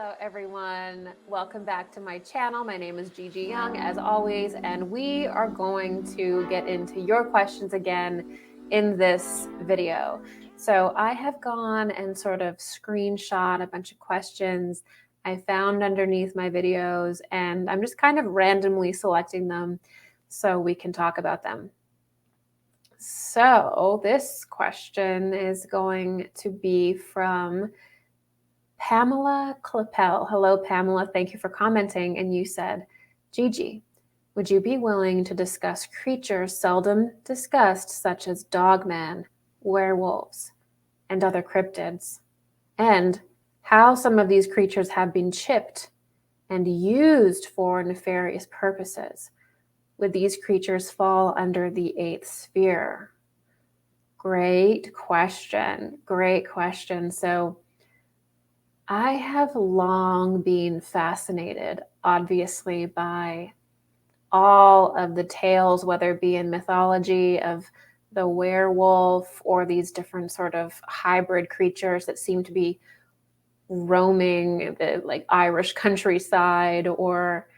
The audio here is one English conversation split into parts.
Hello everyone, welcome back to my channel. My name is Gigi Young as always, and we are going to get into your questions again in this video. So I have gone and sort of screenshot a bunch of questions I found underneath my videos, and I'm just kind of randomly selecting them so we can talk about them. So this question is going to be from Pamela Clappel. Hello, Pamela. Thank you for commenting. And you said, Gigi, would you be willing to discuss creatures seldom discussed, such as dogmen, werewolves, and other cryptids, and how some of these creatures have been chipped and used for nefarious purposes? Would these creatures fall under the eighth sphere? Great question. Great question. So I have long been fascinated, obviously, by all of the tales, whether it be in mythology of the werewolf or these different sort of hybrid creatures that seem to be roaming the like Irish countryside, or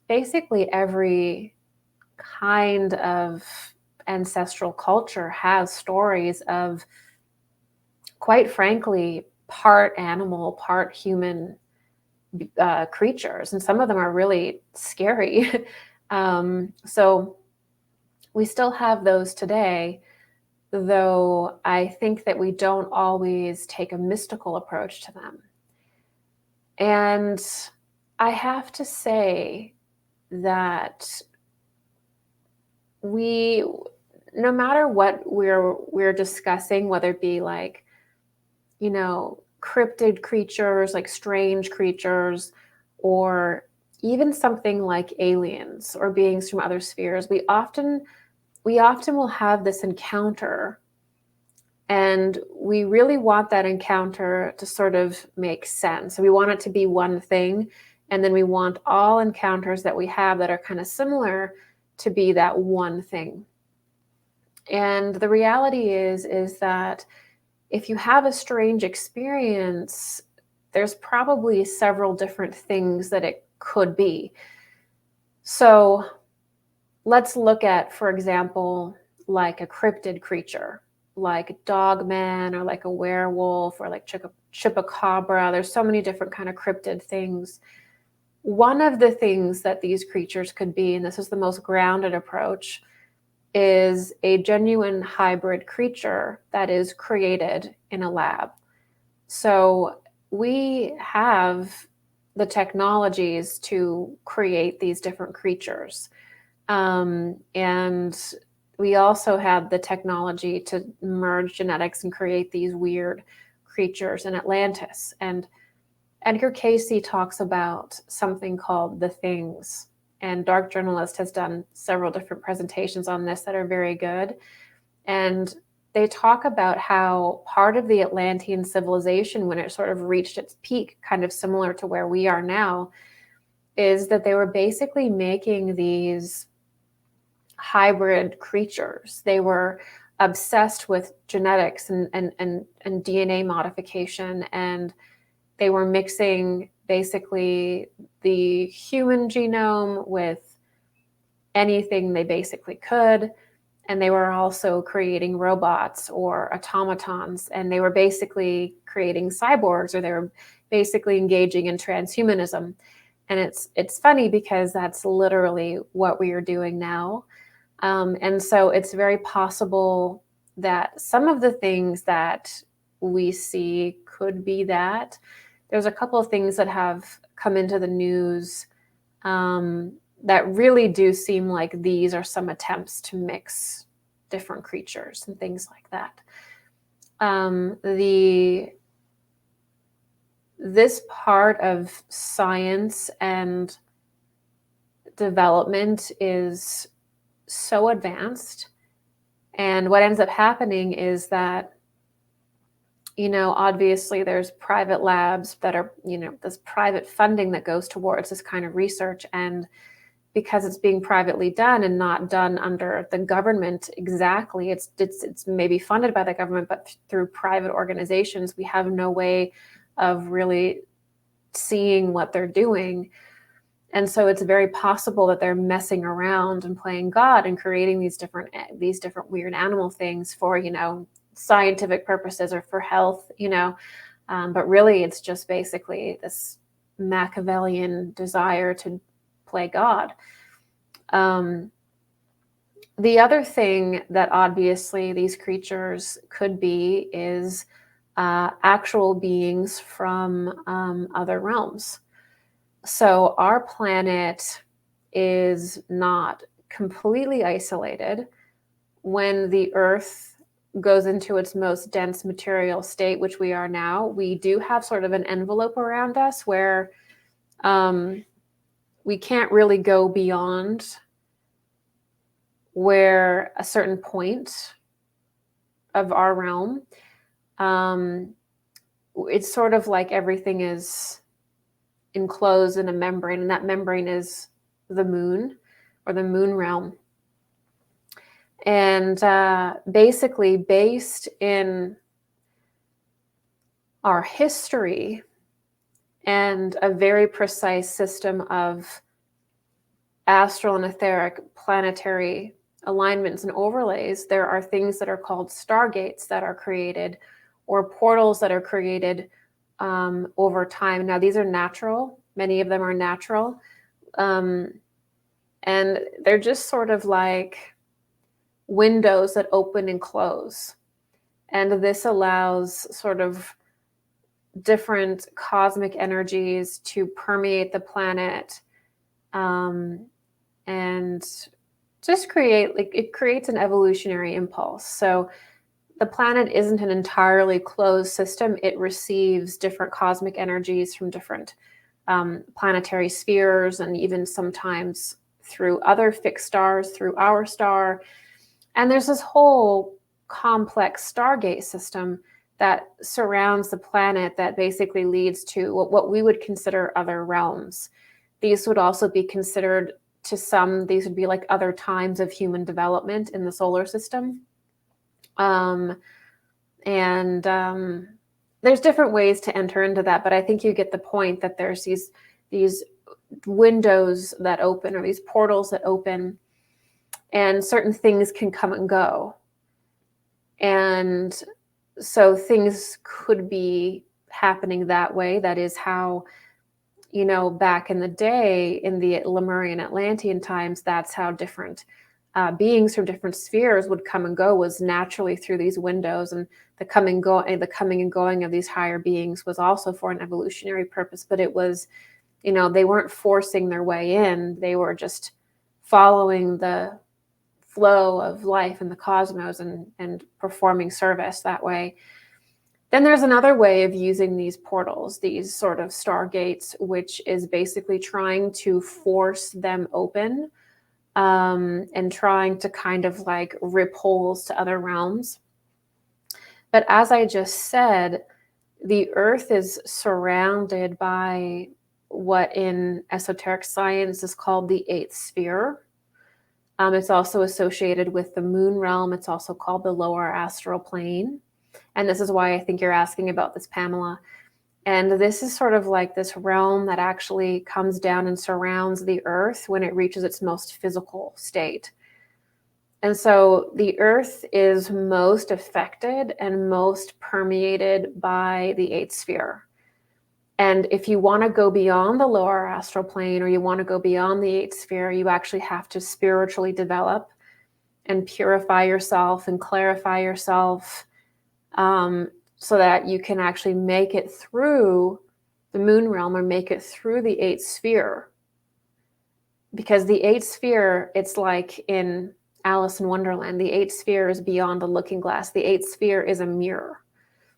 basically every kind of ancestral culture has stories of, quite frankly, part animal, part human creatures, and some of them are really scary. So we still have those today, though I think that we don't always take a mystical approach to them. And I have to say that no matter what we're discussing, whether it be like, cryptid creatures, like strange creatures, or even something like aliens or beings from other spheres, we often will have this encounter, and we really want that encounter to sort of make sense. So we want it to be one thing, and then we want all encounters that we have that are kind of similar to be that one thing. And the reality is that if you have a strange experience, there's probably several different things that it could be. So let's look at, for example, like a cryptid creature, like a dogman or like a werewolf or like chupacabra. There's so many different kind of cryptid things. One of the things that these creatures could be, and this is the most grounded approach, is a genuine hybrid creature that is created in a lab. So we have the technologies to create these different creatures. And we also have the technology to merge genetics and create these weird creatures in Atlantis. And Edgar Cayce talks about something called the things. And Dark Journalist has done several different presentations on this that are very good. And they talk about how part of the Atlantean civilization, when it sort of reached its peak, kind of similar to where we are now, is that they were basically making these hybrid creatures. They were obsessed with genetics and DNA modification, and they were mixing basically the human genome with anything they basically could. And they were also creating robots or automatons, and they were basically creating cyborgs, or they were basically engaging in transhumanism. And it's funny because that's literally what we are doing now. And so it's very possible that some of the things that we see could be that. There's a couple of things that have come into the news that really do seem like these are some attempts to mix different creatures and things like that. This part of science and development is so advanced, and what ends up happening is that, obviously there's private labs that are, this private funding that goes towards this kind of research. And because it's being privately done and not done under the government exactly, it's maybe funded by the government, but through private organizations, we have no way of really seeing what they're doing. And so it's very possible that they're messing around and playing God and creating these different weird animal things for, you know, scientific purposes or for health, you know. But really, it's just basically this Machiavellian desire to play God. The other thing that obviously these creatures could be is actual beings from other realms. So our planet is not completely isolated. When the Earth goes into its most dense material state, which we are now, we do have sort of an envelope around us where we can't really go beyond where a certain point of our realm. It's sort of like everything is enclosed in a membrane, and that membrane is the moon or the moon realm. And basically, based in our history and a very precise system of astral and etheric planetary alignments and overlays, there are things that are called stargates that are created, or portals that are created over time. Now, these are natural. Many of them are natural. And they're just sort of like windows that open and close. And this allows sort of different cosmic energies to permeate the planet, and just it creates an evolutionary impulse. So the planet isn't an entirely closed system. It receives different cosmic energies from different planetary spheres, and even sometimes through other fixed stars, through our star. And there's this whole complex stargate system that surrounds the planet that basically leads to what we would consider other realms. These would also be considered, to some, these would be like other times of human development in the solar system. There's different ways to enter into that, but I think you get the point that there's these windows that open, or these portals that open, and certain things can come and go. And so things could be happening that way. That is how, you know, back in the day, in the Lemurian Atlantean times, that's how different beings from different spheres would come and go, was naturally through these windows. And the coming and going of these higher beings was also for an evolutionary purpose. But it was, you know, they weren't forcing their way in. They were just following the flow of life in the cosmos and performing service that way. Then there's another way of using these portals, these sort of stargates, which is basically trying to force them open, and trying to kind of like rip holes to other realms. But as I just said, the Earth is surrounded by what in esoteric science is called the eighth sphere. It's also associated with the moon realm. It's also called the lower astral plane. And this is why I think you're asking about this, Pamela. And this is sort of like this realm that actually comes down and surrounds the Earth when it reaches its most physical state. And so the Earth is most affected and most permeated by the eighth sphere. And if you want to go beyond the lower astral plane, or you want to go beyond the eighth sphere, you actually have to spiritually develop and purify yourself and clarify yourself, so that you can actually make it through the moon realm, or make it through the eighth sphere. Because the eighth sphere, it's like in Alice in Wonderland, the eighth sphere is beyond the looking glass. The eighth sphere is a mirror.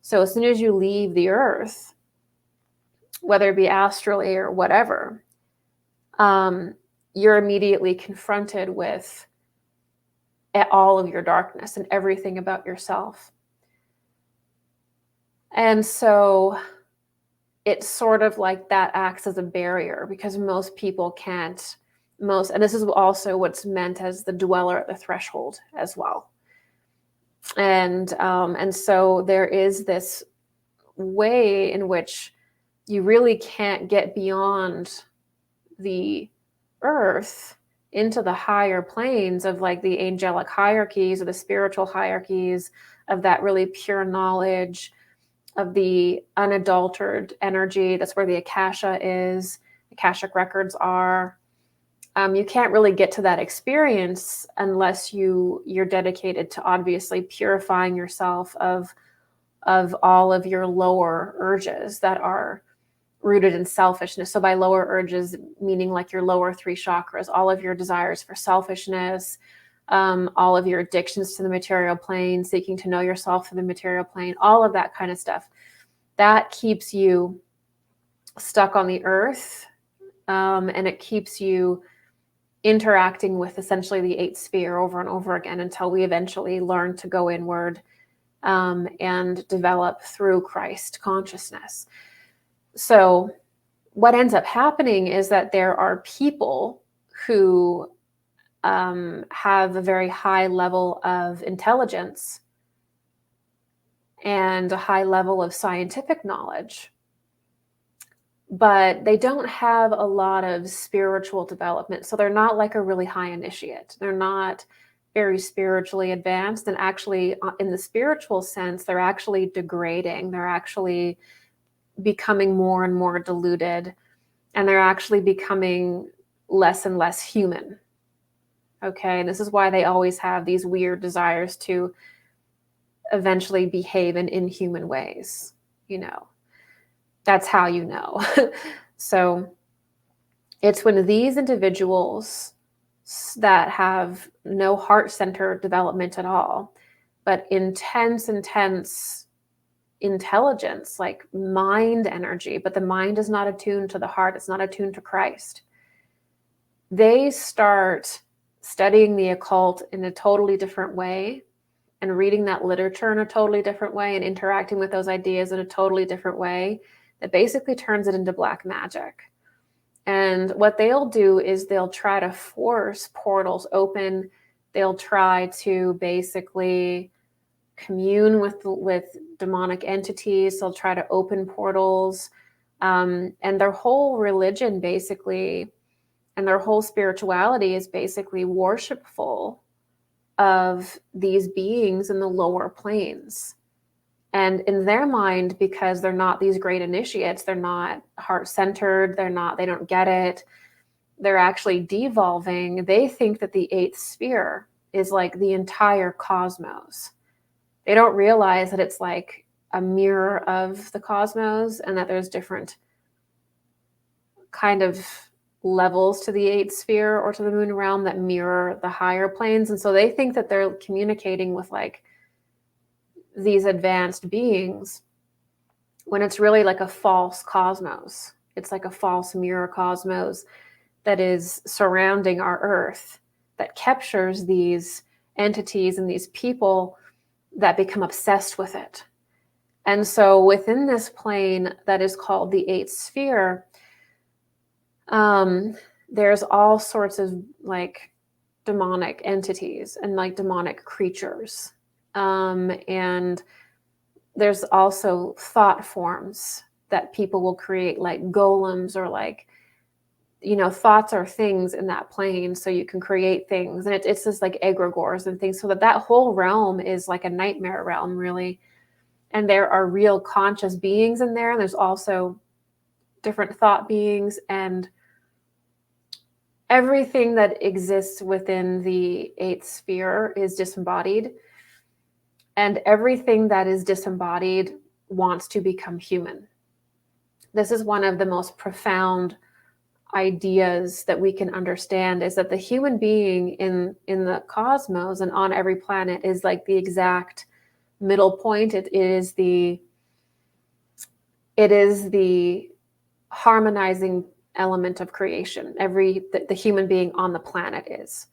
So as soon as you leave the Earth, whether it be astrally or whatever, you're immediately confronted with all of your darkness and everything about yourself. And so it's sort of like that acts as a barrier, because most people can't, and this is also what's meant as the dweller at the threshold as well. And so there is this way in which you really can't get beyond the earth into the higher planes of like the angelic hierarchies or the spiritual hierarchies of that really pure knowledge of the unadulterated energy. That's where the Akasha is, Akashic records are. You can't really get to that experience unless you're dedicated to obviously purifying yourself of all of your lower urges that are rooted in selfishness. So by lower urges, meaning like your lower 3 chakras, all of your desires for selfishness, all of your addictions to the material plane, seeking to know yourself through the material plane, all of that kind of stuff, that keeps you stuck on the earth, and it keeps you interacting with essentially the 8th sphere over and over again until we eventually learn to go inward, and develop through Christ consciousness. So what ends up happening is that there are people who have a very high level of intelligence and a high level of scientific knowledge, but they don't have a lot of spiritual development. So they're not like a really high initiate. They're not very spiritually advanced. And actually, in the spiritual sense, they're actually degrading. They're actually becoming more and more diluted. And they're actually becoming less and less human. Okay, this is why they always have these weird desires to eventually behave in inhuman ways. You know, that's how you know. So it's when these individuals that have no heart-centered development at all, but intense intelligence, like mind energy, but the mind is not attuned to the heart, it's not attuned to Christ. They start studying the occult in a totally different way and reading that literature in a totally different way and interacting with those ideas in a totally different way that basically turns it into black magic. And what they'll do is they'll try to force portals open. They'll try to basically commune with demonic entities. They'll try to open portals. And their whole religion basically, and their whole spirituality is basically worshipful of these beings in the lower planes. And in their mind, because they're not these great initiates, they're not heart-centered, they don't get it, they're actually devolving. They think that the 8th sphere is like the entire cosmos. They don't realize that it's like a mirror of the cosmos and that there's different kind of levels to the 8th sphere or to the moon realm that mirror the higher planes. And so they think that they're communicating with like these advanced beings when it's really like a false cosmos. It's like a false mirror cosmos that is surrounding our earth, that captures these entities and these people that become obsessed with it. And so within this plane that is called the 8th sphere, there's all sorts of like demonic entities and like demonic creatures. And there's also thought forms that people will create, like golems, or like, you know, thoughts are things in that plane. So you can create things, and it's just like egregores and things. So that whole realm is like a nightmare realm, really. And there are real conscious beings in there. And there's also different thought beings, and everything that exists within the 8th sphere is disembodied. And everything that is disembodied wants to become human. This is one of the most profound ideas that we can understand, is that the human being in the cosmos and on every planet is like the exact middle point. It is the harmonizing element of creation. The human being on the planet is.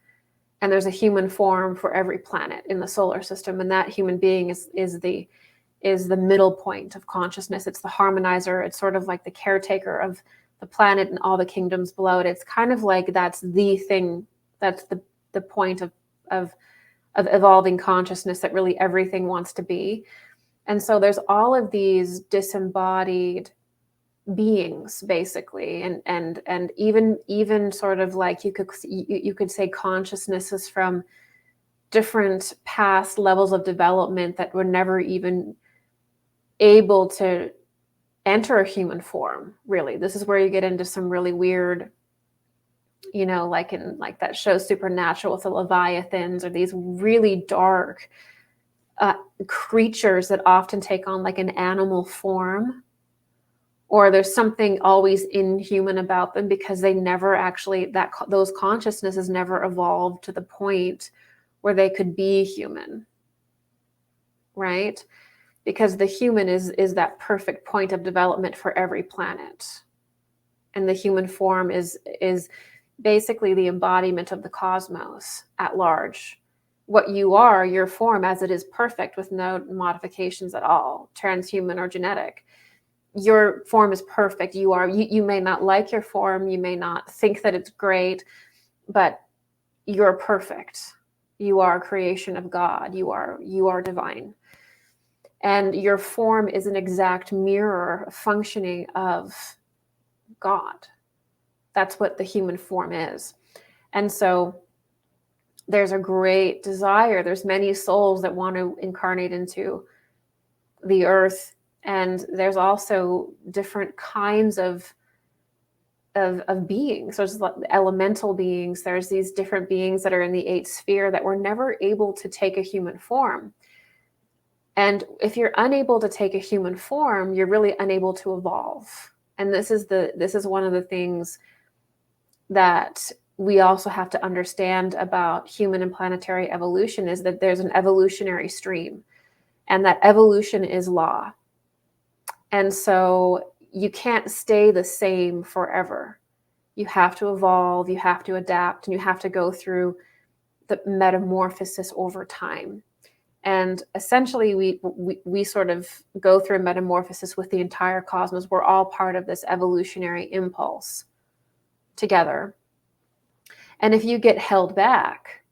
And there's a human form for every planet in the solar system. And that human being is the middle point of consciousness. It's the harmonizer. It's sort of like the caretaker of the planet and all the kingdoms below it. It's kind of like that's the thing, that's the point of evolving consciousness that really everything wants to be. And so there's all of these disembodied beings, basically, and even sort of like you could say consciousnesses from different past levels of development that were never even able to enter a human form. Really, this is where you get into some really weird, like in like that show Supernatural with the Leviathans, or these really dark creatures that often take on like an animal form, or there's something always inhuman about them because they never actually, those consciousnesses never evolved to the point where they could be human, right? Because the human is that perfect point of development for every planet, and the human form is basically the embodiment of the cosmos at large. What you are, your form as it is, perfect with no modifications at all, transhuman or genetic. Your form is perfect. You may not like your form, you may not think that it's great, but you're perfect. You are a creation of God. You are divine. And your form is an exact mirror functioning of God. That's what the human form is. And so there's a great desire. There's many souls that want to incarnate into the earth. And there's also different kinds of beings. There's elemental beings. There's these different beings that are in the eighth sphere that were never able to take a human form. And if you're unable to take a human form, you're really unable to evolve. And this is one of the things that we also have to understand about human and planetary evolution, is that there's an evolutionary stream, and that evolution is law. And so you can't stay the same forever. You have to evolve, you have to adapt, and you have to go through the metamorphosis over time. And essentially, we sort of go through a metamorphosis with the entire cosmos. We're all part of this evolutionary impulse together. And if you get held back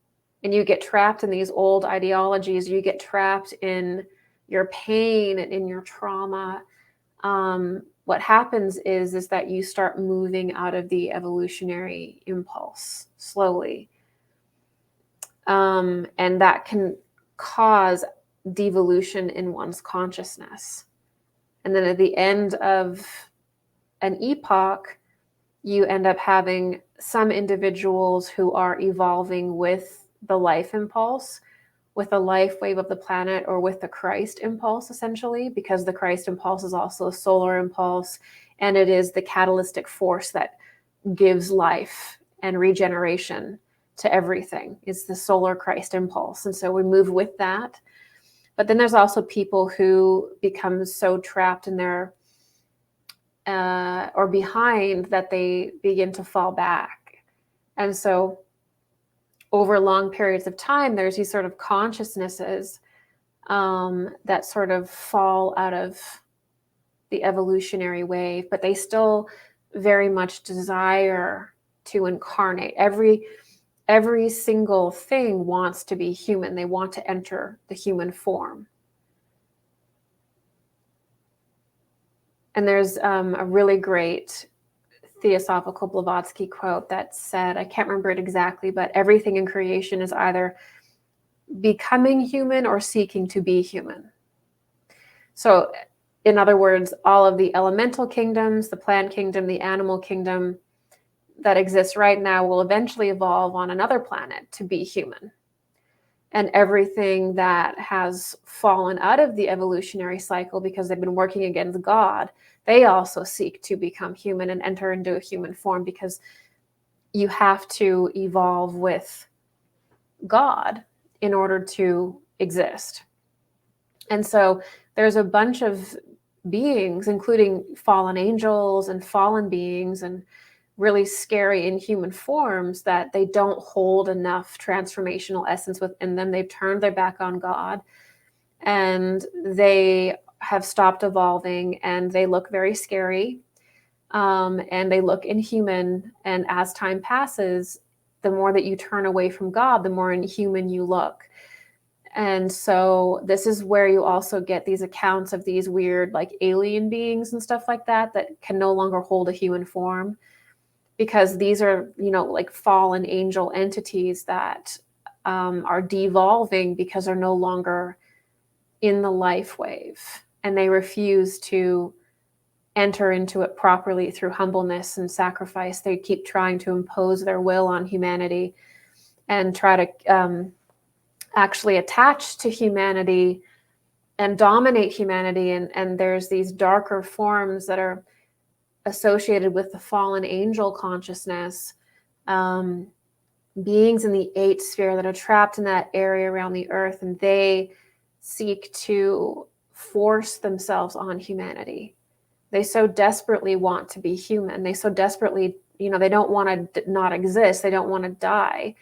and you get trapped in these old ideologies, you get trapped in your pain and in your trauma, what happens is that you start moving out of the evolutionary impulse slowly. And that can cause devolution in one's consciousness. And then at the end of an epoch, you end up having some individuals who are evolving with the life impulse, with the life wave of the planet, or with the Christ impulse, essentially, because the Christ impulse is also a solar impulse, and it is the catalytic force that gives life and regeneration to everything. It's the solar Christ impulse. And so we move with that. But then there's also people who become so trapped in their or behind that they begin to fall back. And so over long periods of time, there's these sort of consciousnesses that sort of fall out of the evolutionary wave, but they still very much desire to incarnate. Every single thing wants to be human. They want to enter the human form. And there's a really great Theosophical Blavatsky quote that said, I can't remember it exactly, but everything in creation is either becoming human or seeking to be human. So in other words, all of the elemental kingdoms, the plant kingdom, the animal kingdom that exists right now will eventually evolve on another planet to be human. And everything that has fallen out of the evolutionary cycle because they've been working against God, they also seek to become human and enter into a human form, because you have to evolve with God in order to exist. And so there's a bunch of beings, including fallen angels and fallen beings and really scary inhuman forms, that they don't hold enough transformational essence within them. They've turned their back on God, and they have stopped evolving, and they look very scary, and they look inhuman. And as time passes, the more that you turn away from God, the more inhuman you look. And so this is where you also get these accounts of these weird like alien beings and stuff like that can no longer hold a human form, because these are, like fallen angel entities that are devolving because they're no longer in the life wave, and they refuse to enter into it properly through humbleness and sacrifice. They keep trying to impose their will on humanity and try to actually attach to humanity and dominate humanity. And there's these darker forms that are associated with the fallen angel consciousness, beings in the 8th sphere that are trapped in that area around the earth, and they seek to force themselves on humanity. They so desperately want to be human. They so desperately, they don't want to not exist. They don't want to die.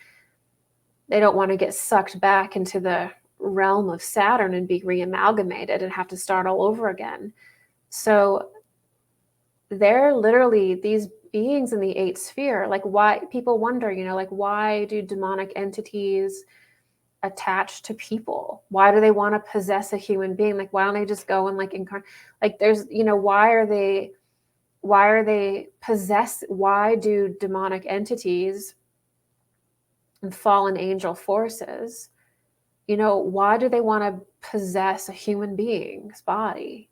They don't want to get sucked back into the realm of Saturn and be reamalgamated and have to start all over again. So they're literally these beings in the 8th sphere. Like, why people wonder, like, why do demonic entities attach to people? Why do they want to possess a human being? Like, why don't they just go and like incarnate? Like, there's, why are they possessed? Why do demonic entities and fallen angel forces, why do they want to possess a human being's body?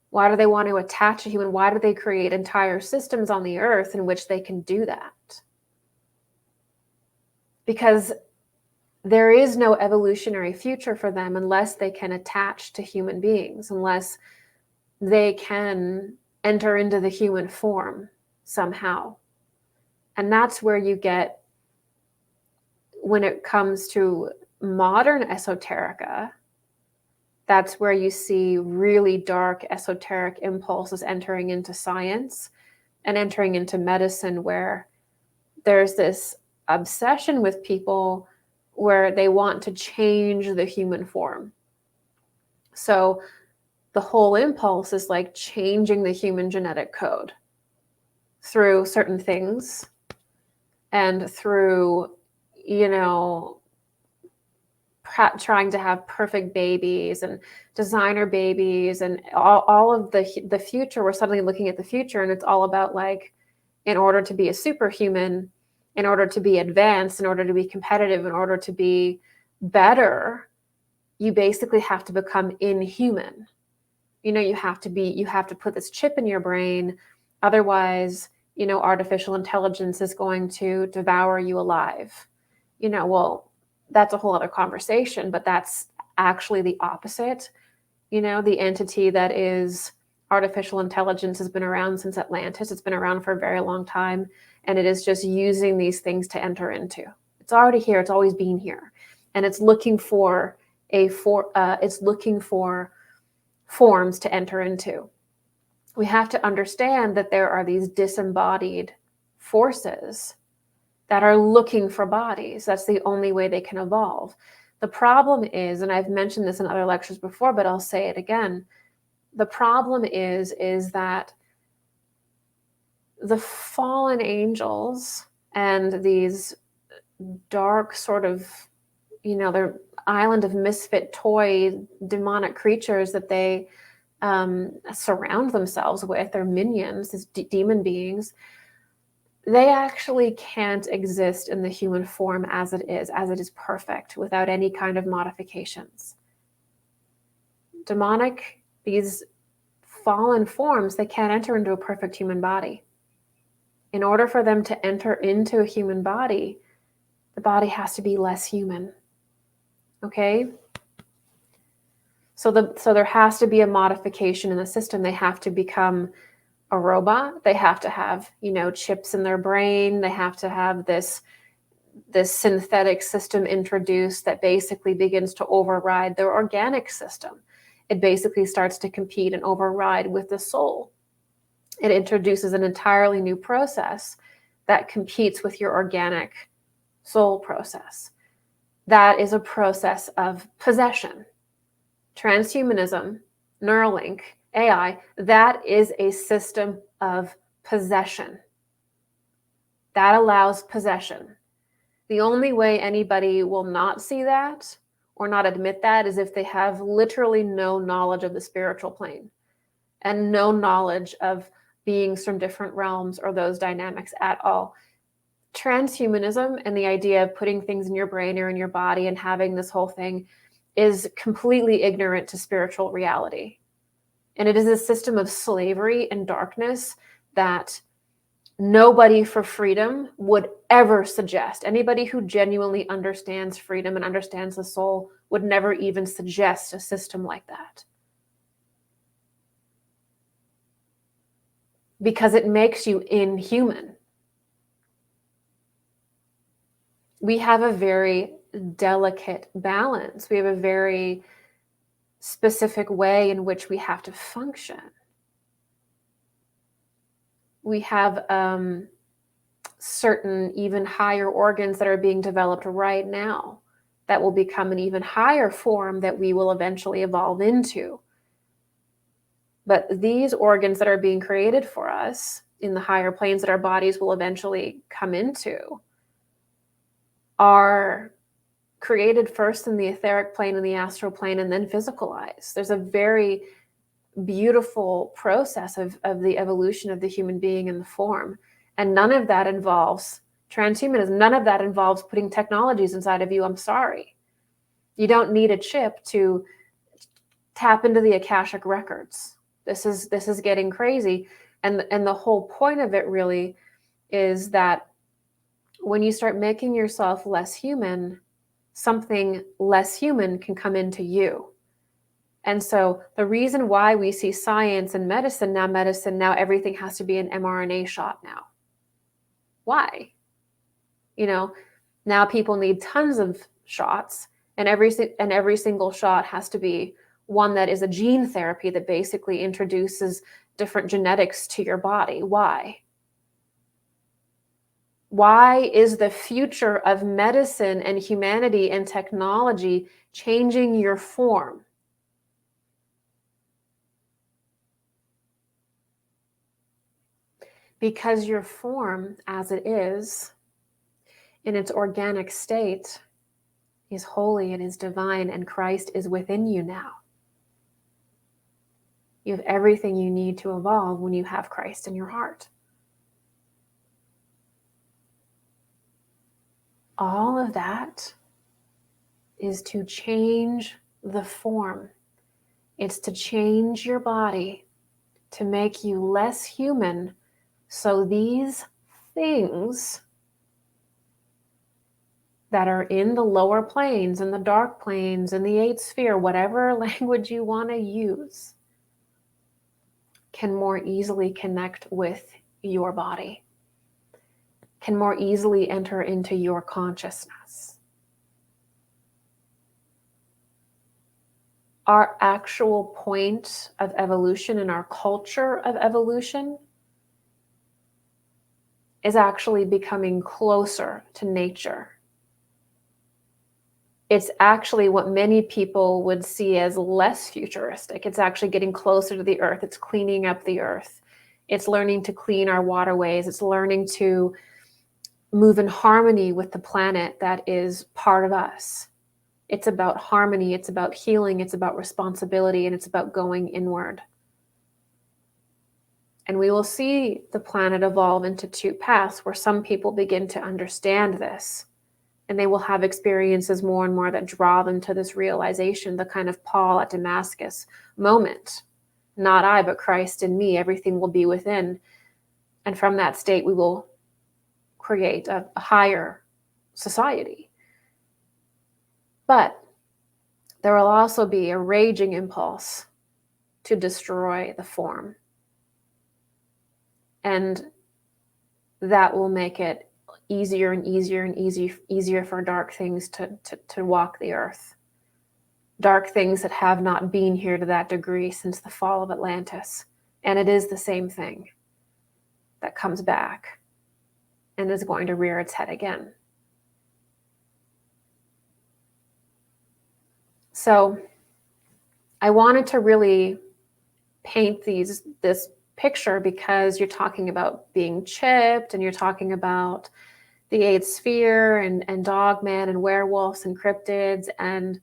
Why do they want to attach a human? Why do they create entire systems on the earth in which they can do that? Because there is no evolutionary future for them unless they can attach to human beings, unless they can enter into the human form somehow. And that's where you get, when it comes to modern esoterica, that's where you see really dark esoteric impulses entering into science and entering into medicine, where there's this obsession with people where they want to change the human form. So the whole impulse is like changing the human genetic code through certain things and through, trying to have perfect babies and designer babies and all of the future. We're suddenly looking at the future, and it's all about like, in order to be a superhuman, in order to be advanced, in order to be competitive, in order to be better, you basically have to become inhuman. You have to put this chip in your brain. Otherwise, artificial intelligence is going to devour you alive. Well, that's a whole other conversation, but that's actually the opposite. The entity that is artificial intelligence has been around since Atlantis. It's been around for a very long time, and it is just using these things to enter into. It's already here. It's always been here, and it's looking for forms to enter into. We have to understand that there are these disembodied forces that are looking for bodies. That's the only way they can evolve. The problem is, and I've mentioned this in other lectures before, but I'll say it again. The problem is that the fallen angels and these dark sort of, their island of misfit toy demonic creatures that they surround themselves with, their minions, these demon beings, they actually can't exist in the human form as it is perfect, without any kind of modifications. Demonic, these fallen forms, they can't enter into a perfect human body. In order for them to enter into a human body, the body has to be less human. Okay? So there has to be a modification in the system. They have to become a robot. They have to have, chips in their brain. They have to have this synthetic system introduced that basically begins to override their organic system. It basically starts to compete and override with the soul. It introduces an entirely new process that competes with your organic soul process. That is a process of possession. Transhumanism, Neuralink, AI, that is a system of possession. That allows possession. The only way anybody will not see that, or not admit that is if they have literally no knowledge of the spiritual plane and no knowledge of beings from different realms or those dynamics at all. Transhumanism and the idea of putting things in your brain or in your body and having this whole thing is completely ignorant to spiritual reality. And it is a system of slavery and darkness that nobody for freedom would ever suggest. Anybody who genuinely understands freedom and understands the soul would never even suggest a system like that. Because it makes you inhuman. We have a very delicate balance. We have a very specific way in which we have to function. We have certain even higher organs that are being developed right now that will become an even higher form that we will eventually evolve into. But these organs that are being created for us in the higher planes that our bodies will eventually come into are created first in the etheric plane and the astral plane and then physicalized. There's a very beautiful process of the evolution of the human being and the form. And none of that involves transhumanism. None of that involves putting technologies inside of you. I'm sorry. You don't need a chip to tap into the Akashic records. This is getting crazy. And the whole point of it really is that when you start making yourself less human, something less human can come into you. And so the reason why we see science and medicine now everything has to be an mRNA shot now. Why? Now people need tons of shots, and every single shot has to be one that is a gene therapy that basically introduces different genetics to your body. Why? Why is the future of medicine and humanity and technology changing your form? Because your form, as it is, in its organic state, is holy, it is divine, and Christ is within you now. You have everything you need to evolve when you have Christ in your heart. All of that is to change the form. It's to change your body to make you less human, so these things that are in the lower planes and the dark planes and the eighth sphere, whatever language you want to use, can more easily connect with your body, can more easily enter into your consciousness. Our actual point of evolution and our culture of evolution is actually becoming closer to nature. It's actually what many people would see as less futuristic. It's actually getting closer to the earth. It's cleaning up the earth. It's learning to clean our waterways. It's learning to move in harmony with the planet that is part of us. It's about harmony. It's about healing. It's about responsibility. And it's about going inward. And we will see the planet evolve into two paths where some people begin to understand this. And they will have experiences more and more that draw them to this realization, the kind of Paul at Damascus moment. Not I, but Christ in me. Everything will be within. And from that state, we will create a higher society. But there will also be a raging impulse to destroy the form. And that will make it easier and easier and easier for dark things to walk the earth. Dark things that have not been here to that degree since the fall of Atlantis. And it is the same thing that comes back and is going to rear its head again. So I wanted to really paint this picture because you're talking about being chipped and you're talking about the eighth sphere and dogman and werewolves and cryptids. And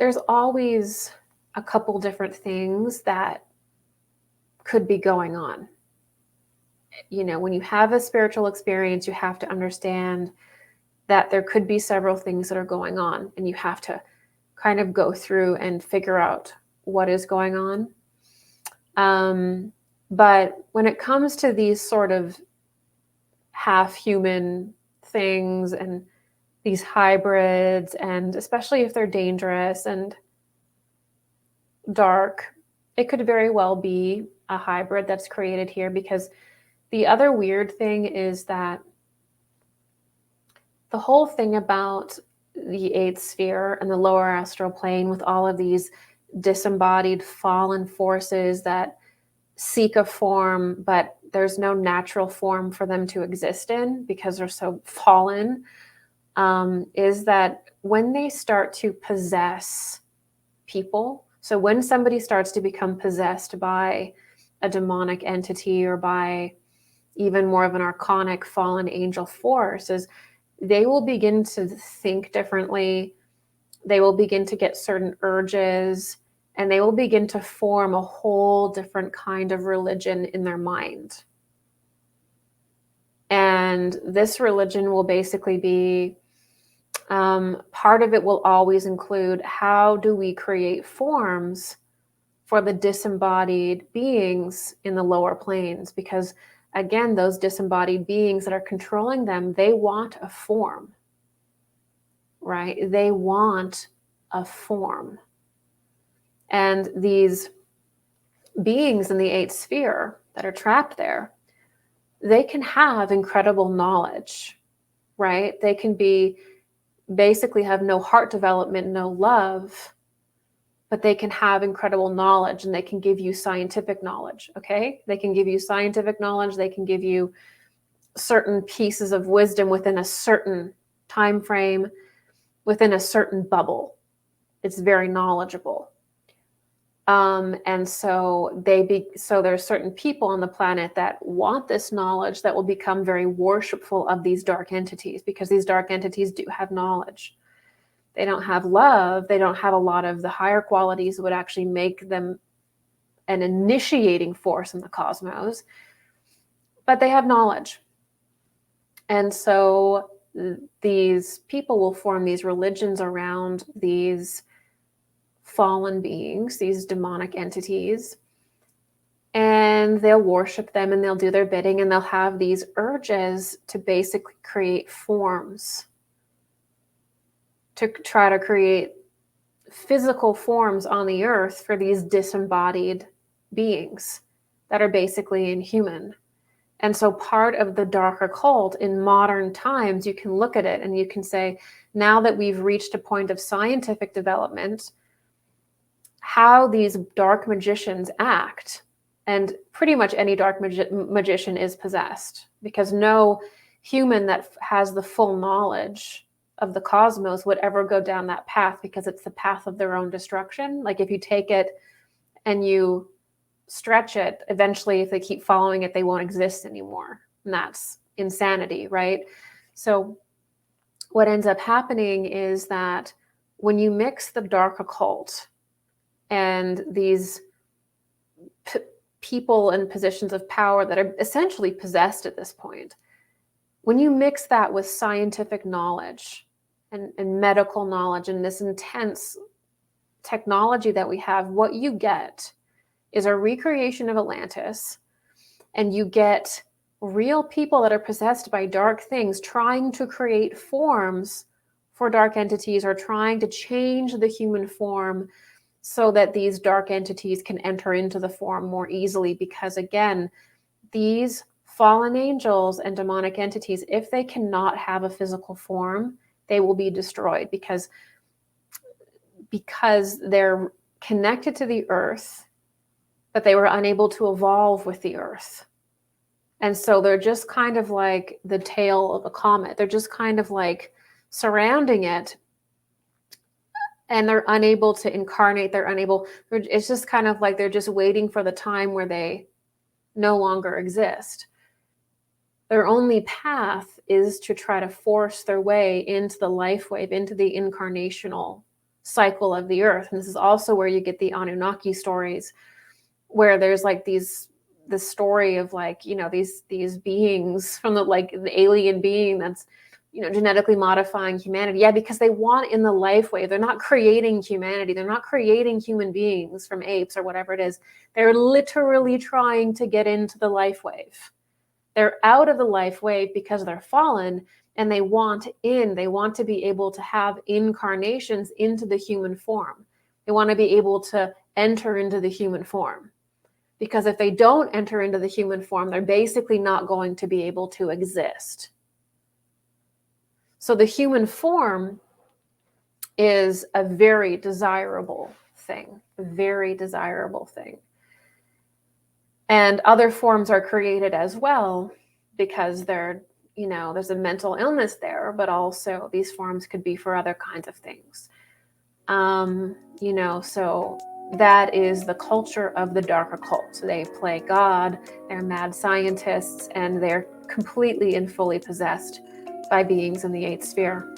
there's always a couple different things that could be going on. You know, when you have a spiritual experience, you have to understand that there could be several things that are going on, and you have to kind of go through and figure out what is going on. But when it comes to these sort of half human things and these hybrids, and especially if they're dangerous and dark, it could very well be a hybrid that's created here. Because the other weird thing is that the whole thing about the eighth sphere and the lower astral plane, with all of these disembodied fallen forces that seek a form, but there's no natural form for them to exist in because they're so fallen, is that when they start to possess people, so when somebody starts to become possessed by a demonic entity or by even more of an archonic fallen angel force, is they will begin to think differently. They will begin to get certain urges, and they will begin to form a whole different kind of religion in their mind. And this religion will basically be, part of it will always include, how do we create forms for the disembodied beings in the lower planes? Because again, those disembodied beings that are controlling them, they want a form, right? They want a form. And these beings in the eighth sphere that are trapped there, they can have incredible knowledge, right? They can be basically have no heart development, no love, but they can have incredible knowledge, and they can give you scientific knowledge, okay? They can give you scientific knowledge. They can give you certain pieces of wisdom within a certain time frame, within a certain bubble. It's very knowledgeable. And so there's certain people on the planet that want this knowledge, that will become very worshipful of these dark entities, because these dark entities do have knowledge. They don't have love. They don't have a lot of the higher qualities that would actually make them an initiating force in the cosmos, but they have knowledge. And so these people will form these religions around these fallen beings, these demonic entities, and they'll worship them, and they'll do their bidding, and they'll have these urges to basically create forms, to try to create physical forms on the earth for these disembodied beings that are basically inhuman. And so part of the dark occult in modern times, you can look at it and you can say, now that we've reached a point of scientific development, how these dark magicians act, and pretty much any dark magician is possessed, because no human that has the full knowledge of the cosmos would ever go down that path, because it's the path of their own destruction. Like if you take it and you stretch it, eventually if they keep following it, they won't exist anymore. And that's insanity, right? So what ends up happening is that when you mix the dark occult and these people in positions of power that are essentially possessed at this point, when you mix that with scientific knowledge and medical knowledge and this intense technology that we have, what you get is a recreation of Atlantis, and you get real people that are possessed by dark things trying to create forms for dark entities, or trying to change the human form so that these dark entities can enter into the form more easily. Because again, these fallen angels and demonic entities, if they cannot have a physical form, they will be destroyed, because they're connected to the earth, but they were unable to evolve with the earth. And so they're just kind of like the tail of a comet. They're just kind of like surrounding it, and they're unable to incarnate. It's just kind of like they're just waiting for the time where they no longer exist. Their only path is to try to force their way into the life wave, into the incarnational cycle of the earth. And this is also where you get the Anunnaki stories, where there's like this story of like, you know, these beings from the alien being that's, you know, genetically modifying humanity. Yeah, because they want in the life wave. They're not creating humanity. They're not creating human beings from apes or whatever it is. They're literally trying to get into the life wave. They're out of the life wave because they're fallen, and they want in. They want to be able to have incarnations into the human form. They want to be able to enter into the human form. Because if they don't enter into the human form, they're basically not going to be able to exist. So the human form is a very desirable thing, a very desirable thing. And other forms are created as well because they're, you know, there's a mental illness there, but also these forms could be for other kinds of things. You know, so that is the culture of the dark occult. So they play God, they're mad scientists, and they're completely and fully possessed by beings in the eighth sphere.